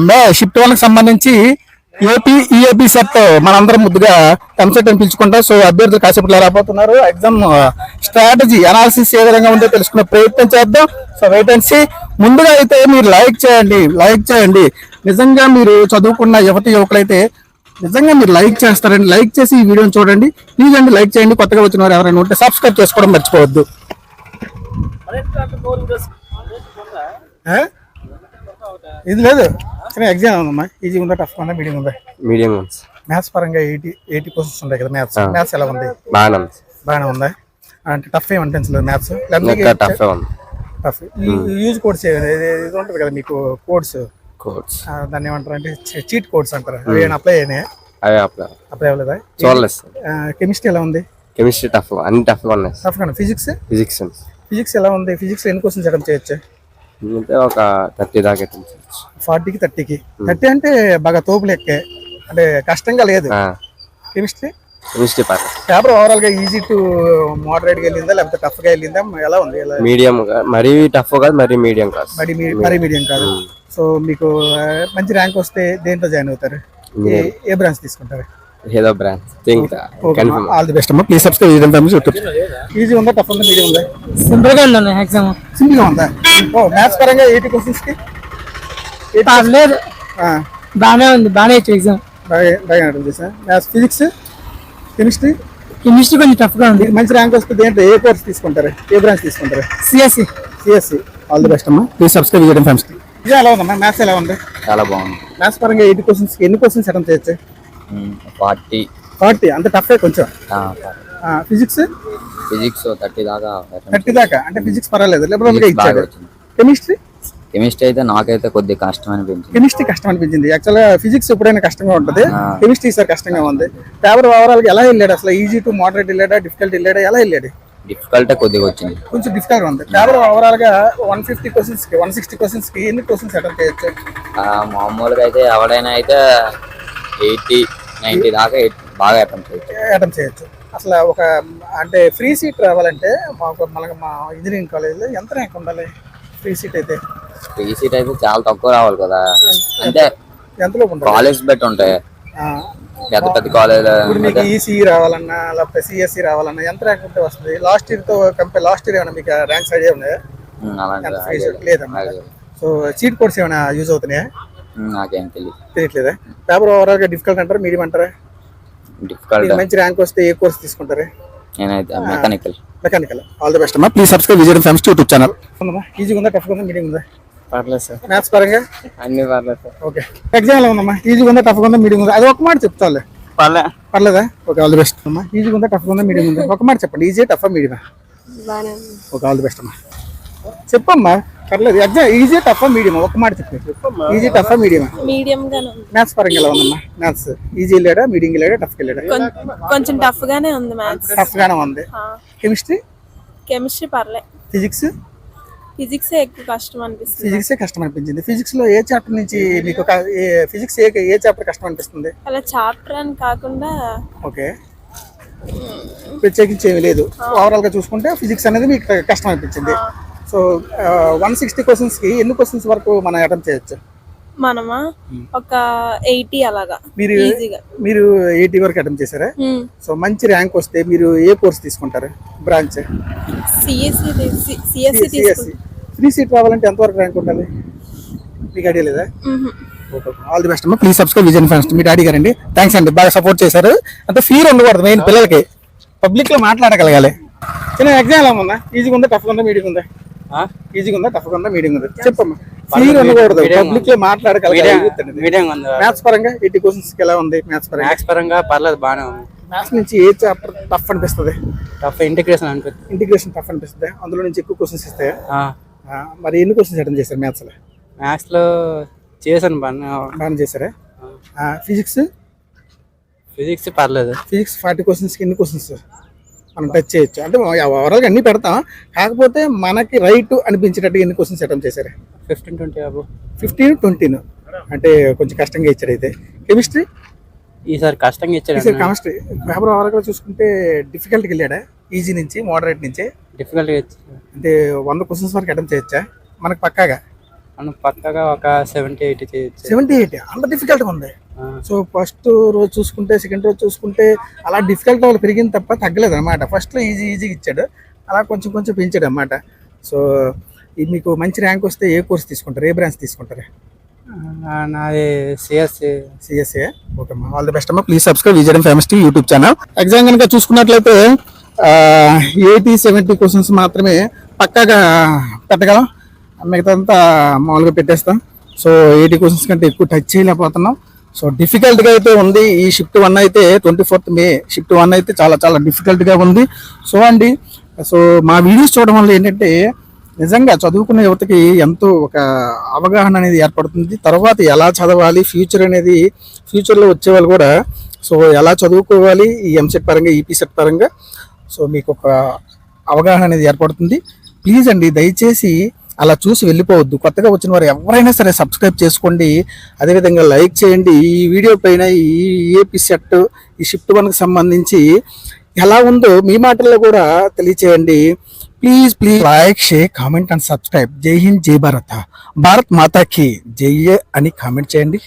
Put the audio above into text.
మే shift 1 కి సంబంధించి EAP set మనందరం ముద్దుగా ఎంసెట్ అని పిలుచుకుంటాం. సో అభ్యర్థులు కాసేపట్లో రాబోతున్నారు. ఎగ్జామ్ స్ట్రాటజీ అనాలిసిస్ ఏ విధంగా ఉందో తెలుసుకునే ప్రయత్నం చేద్దాం. So wait and see. ముందుగా అయితే మీరు లైక్ చేయండి. నిజంగా మీరు చదువుకున్న యువకులైతే నిజంగా మీరు లైక్ చేస్తారండి. లైక్ చేసి ఈ వీడియోని చూడండి ప్లీజ్ అండి. లైక్ చేయండి. కొత్తగా వచ్చిన వారు ఎవరైనా ఉంటే సబ్స్క్రైబ్ చేసుకోవడం మర్చిపోవద్దు. ఇది లేదు ఎగ్జామ్ ఉందమ్మా. ఈజీ ఉందా, టఫ్ ఉందా, మీడియం ఉందా? మీడియం. మ్యాథ్స్ పరంగా 80% ఉంటాయి కదా. మ్యాథ్స్ ఎలా ఉంది? బాగానే ఉందా? అంటే టఫ్ ఏమి అనిపించలేదు మ్యాథ్స్? టఫ్. యూజ్ కోడ్స్ ఇది ఉంటుంది కదా మీకు, కోడ్స్ దాన్ని ఏమంటారు అంటే చీట్ కోడ్స్ అంటారు. అవి అప్లై అయినాయి? అప్లై అవ్వలేదా? కెమిస్ట్రీ ఎలా ఉంది? కెమిస్ట్రీ టఫ్, అన్ని టఫ్ ఉన్నాయి. టఫ్ కానీ ఫిజిక్స్ ఎలా ఉంది? ఫిజిక్స్ ఎన్ని క్వశ్చన్స్ అటెంప్ట్ చేయొచ్చు? ఒక 30 దాకా. 40కి 30 అంటే బాగా తోపు లెక్కే, అంటే కష్టంగా లేదు. కెమిస్ట్రీ పేపర్ ఓవరాల్ గా ఈజీ టు మోడరేట్ గా వెళ్ళిందా లేకపోతే టఫ్ గా వెళ్ళిందా? ఎలా ఉంది? మీడియం. మరీ టఫ్ కాదు, మరీ మీడియం కాదు. మరీ మీడియం కాదు. సో మీకు మంచి ర్యాంక్ వస్తే దేంట్లో జాయిన్ అవుతారు? ఏ బ్రాంచ్ తీసుకుంటారు? ఏదో బ్రాంచ్. ఆల్ ది బెస్ట్ అమ్మా. Please subscribe YouTube. ఈజీ ఉందా, టఫ్ ఉందా, మీడియం ఉందా? సింపుల్ గా ఉందా ఎగ్జామ్? సింపుల్ గా ఉందా? మ్యాథ్స్ పరంగా 80 క్వశ్చన్స్ కి లేదు, బాగానే ఉంది. బాగానే ఇచ్చు ఎగ్జామ్. బాగా అటెంప్ట్ చేసా. మ్యాథ్స్, ఫిజిక్స్, కెమిస్ట్రీ కొంచెం టఫ్ గా ఉంది. మంచి ర్యాంక్ వస్తే దేంట్లో ఏ కోర్స్ తీసుకుంటారు? ఏ బ్రాంచ్ తీసుకుంటారు? సిఎస్సి. ఆల్ ది బెస్ట్ అమ్మా. ప్లీజ్ సబ్స్క్రైబ్ చేయడం ఫ్రెండ్స్. ఇది ఎలా ఉందమ్మా? మ్యాథ్స్ ఎలా ఉంది? చాలా బాగుంది. మ్యాథ్స్ పరంగా 80 క్వశ్చన్స్ కి ఎన్ని క్వశ్చన్స్ అటెంప్ట్ చేయొచ్చు? 40. అంత టఫ్ కొంచెం. ఫిజిక్స్ 30 దాకా అంటే ఫిజిక్స్ పర్వాలేదు, లిబరల్ ఇచ్చాడు. కెమిస్ట్రీ అయితే నాకైతే కొద్దిగా కష్టం అనిపించింది. యాక్చువల్ గా ఫిజిక్స్ ఎప్పుడైనా కష్టంగా ఉంటుంది, కెమిస్ట్రీ సార్ కష్టంగా ఉంది. పేపర్ ఓవరాల్ గా ఎలా వెళ్ళాడు? అసలు ఈజీ టు మోడరేట్ వెళ్ళాడా, డిఫికల్ట్ వెళ్ళాడా, ఎలా వెళ్ళాడు? డిఫికల్ట్ కొద్దిగా వచ్చింది. కొంచెం డిఫికల్ట్ గా ఉంది. పేపర్ ఓవరాల్ గా 150 క్వశ్చన్స్ కి 160 క్వశ్చన్స్ కి ఎన్ని క్వశ్చన్స్ అటెంప్ట్ చేయొచ్చు? మామూలుగా అయితే ఎవరైనా అయితే 80-90 దాకా బాగా అటెంప్ట్ చేయొచ్చు. అసలు ఒక అంటే ఫ్రీ సీట్ రావాలంటే మనకి మా ఇంజనీరింగ్ కాలేజీలో ఎంత ర్యాంక్ ఉండాలి? ఫ్రీ సీట్ అయితే చాలా తక్కువ రావాలి కదా. అంటే ఎంతలో కాలేజ్ బట్టి ఉంటాయి. పెద్ద కాలేజ్ మీకు ఈసీ రావాలన్నా లేకపోతే సిఎస్సి రావాలన్నా ఎంత ర్యాంక్ ఉంటే వస్తుంది? లాస్ట్ ఇయర్ ఏమైనా మీకు ర్యాంక్స్ ఐడియా ఉన్నాయా? లేదమ్మా. సో చీట్ కోడ్స్ ఏమైనా యూజ్ అవుతున్నాయా? నాకేం తెలియట్లేదా? పేపర్ ఓవరాల్ గా డిఫికల్ట్ అంటారా, మీడియం అంటారా? మంచి ర్యాంక్ వస్తే ఏ కోర్స్ తీసుకుంటారు? మెకానికల్. ఆల్ ది బెస్ట్ అమ్మా. Please subscribe Vijay family YouTube channel. Easy ఉందా, టఫ్ ఉందా, మీడియం ఉందా? పర్లేదు సార్. మ్యాథ్స్ పరంగా అన్ని పర్లేదు సార్. ఓకే. ఎగ్జామ్ ఎలా ఉందమ్మా? ఈజీ ఉందా, టఫ్ ఉందా, మీడియం ఉందా? అది ఒక మాట చెప్తాలే. పర్లేదా? ఓకే. ఆల్ ది బెస్ట్ అమ్మా. ఈజీ ఉందా, టఫ్ ఉందా, మీడియం ఉందా? ఒక మాట చెప్పండి. Easy, tough, medium? Okay. All the best అమ్మా. చెప్పమ్మా. పర్లేదు. Exam easy, tough, medium? ఒక మాట చెప్పండి. Easy, tough, medium? మ్యాథ్స్ పరంగా ఎలా ఉందమ్మా? మ్యాథ్స్ ఈజీ వెళ్ళాడా, మీడియం వెళ్ళాడా, టఫ్ వెళ్ళాడా? కొంచెం టఫ్ గానే ఉంది. మ్యాథ్స్ టఫ్ గానే ఉంది. కెమిస్ట్రీ పర్లేదు. ఫిజిక్స్ ఎక్కువ కష్టం అనిపిస్తుంది. ఫిజిక్స్ లో ఏ చాప్టర్ నుంచి మీకు ఫిజిక్స్ ఏ చాప్టర్ కష్టం అనిపిస్తుంది? అలా చాప్టర్ అని కాకుండా ఓకే, ప్రత్యేకించి ఏమీ లేదు. ఓవరాల్ గా చూసుకుంటే ఫిజిక్స్ అనేది మీకు కష్టం అనిపించింది. సో 160 క్వశ్చన్స్ కి ఎన్ని క్వశ్చన్స్ వరకు మనం అటెంప్ట్ చేయొచ్చు? మనమా ఒక 80 అలాగా. మీరు 80 వరకు అటెంప్ట్ చేశారా? సో మంచి ర్యాంక్ వస్తే మీరు ఏ కోర్స్ తీసుకుంటారు? Branch CSC. ఫ్రీ సీట్ రావాలంటే ఎంత వరకు ర్యాంక్ ఉండాలి? మీకు ఐడియా లేదా? ఆల్ ది బెస్ట్ అమ్మా. Please subscribe Vijayan fans. మీ డాడీ గారండి. థ్యాంక్స్ అండి, బాగా సపోర్ట్ చేశారు. అంత ఫీర్ ఉండకూడదు మెయిన్ పిల్లలకి, పబ్లిక్ లో మాట్లాడగలగాలి. చిన్న ఎగ్జామ్ ఎలా ఉందా? ఈజీగా ఉందా, టఫ్ ఉందా, మీడియం ఉందా? ఈజీగా ఉందా, టఫ్ ఉందా, మీడియం ఉందా? చెప్పమ్మా. ఫీర్ ఉండకూడదు, పబ్లిక్ లో మాట్లాడగలగాలి. మ్యాథ్స్ పరంగా 80 క్వశ్చన్స్ ఎలా ఉంది? మ్యాథ్స్ పరంగా పర్లేదు, బాగానే ఉంది. మ్యాథ్స్ నుంచి ఏ చాప్టర్ టఫ్ అనిపిస్తుంది? ఇంటిగ్రేషన్ టఫ్ అనిపిస్తుంది. అందులో నుంచి ఎక్కువ క్వశ్చన్స్ ఇస్తాయా? మరి ఎన్ని క్వశ్చన్స్ అటెంప్ట్ చేశారు మ్యాథ్స్ లో? చేశాను, బాగానే చేశారా? ఫిజిక్స్ పర్లేదు. 40 క్వశ్చన్స్ కి ఎన్ని క్వశ్చన్స్ మనం టచ్ చేయొచ్చు? అంటే ఓవరాల్గా అన్ని పెడతాం, కాకపోతే మనకి రైట్ అనిపించేటట్టు ఎన్ని క్వశ్చన్స్ అటెంప్ట్ చేశారు? 15-20 అంటే కొంచెం కష్టంగా ఇచ్చాడు. అయితే కెమిస్ట్రీ ఈసారి కష్టంగా ఇచ్చాడు. కెమిస్ట్రీ పేపర్ ఓవరాల్గా చూసుకుంటే డిఫికల్ట్కి వెళ్ళాడా? ఈజీ నుంచి మోడరేట్ నుంచి డిఫికల్ట్ అంటే 100 క్వశ్చన్స్ వరకు అటెంప్ట్ చేయొచ్చా మనకు పక్కాగా? మనం పక్కగా ఒక 70-80 చేయొచ్చు. 78 అంత డిఫికల్ట్గా ఉంది. సో ఫస్ట్ రోజు చూసుకుంటే, సెకండ్ రోజు చూసుకుంటే అలా డిఫికల్ట్ వాళ్ళు పెరిగింది తప్ప తగ్గలేదు అనమాట. ఫస్ట్లో ఈజీగా ఇచ్చాడు, అలా కొంచెం కొంచెం పెంచాడు అనమాట. సో ఇది మీకు మంచి ర్యాంక్ వస్తే ఏ కోర్స్ తీసుకుంటారు, ఏ బ్రాంచ్ తీసుకుంటారు? నాది సిఎస్సి. సిఎస్ఏ. ఓకే అమ్మా, ఆల్ ది బెస్ట్ అమ్మా. ప్లీజ్ సబ్స్క్రైబ్ విజయడం famous TV YouTube channel. Exam కనుక చూసుకున్నట్లయితే 80-70 క్వశ్చన్స్ మాత్రమే పక్కాగా పెట్టగలం, మిగతాంతా మామూలుగా పెట్టేస్తాం. సో 80 క్వశ్చన్స్ కంటే ఎక్కువ టచ్ చేయలేకపోతున్నాం. సో డిఫికల్ట్గా అయితే ఉంది. ఈ షిఫ్ట్ 1 అయితే 24th May షిఫ్ట్ 1 అయితే చాలా చాలా డిఫికల్ట్గా ఉంది. సో అండి, సో మా వీడియోస్ చూడడం వల్ల ఏంటంటే నిజంగా చదువుకున్న యువతకి ఎంతో ఒక అవగాహన అనేది ఏర్పడుతుంది. తర్వాత ఎలా చదవాలి, ఫ్యూచర్లో వచ్చేవాళ్ళు కూడా సో ఎలా చదువుకోవాలి ఈ ఎంసెట్ పరంగా, ఈపీ సెట్ పరంగా, సో మీకు ఒక అవగాహన అనేది ఏర్పడుతుంది. ప్లీజ్ అండి, దయచేసి అలా చూసి వెళ్ళిపోవద్దు. కొత్తగా వచ్చిన వారు ఎవరైనా సరే సబ్స్క్రైబ్ చేసుకోండి, అదేవిధంగా లైక్ చేయండి. ఈ వీడియో పైన ఈ ఏపీ సెట్, ఈ షిఫ్ట్ 1కి సంబంధించి ఎలా ఉందో మీ మాటల్లో కూడా తెలియచేయండి. Please like, share, comment and subscribe. జై హింద్, జై భారత్, భారత్ మాతాకి జై అని కామెంట్ చేయండి.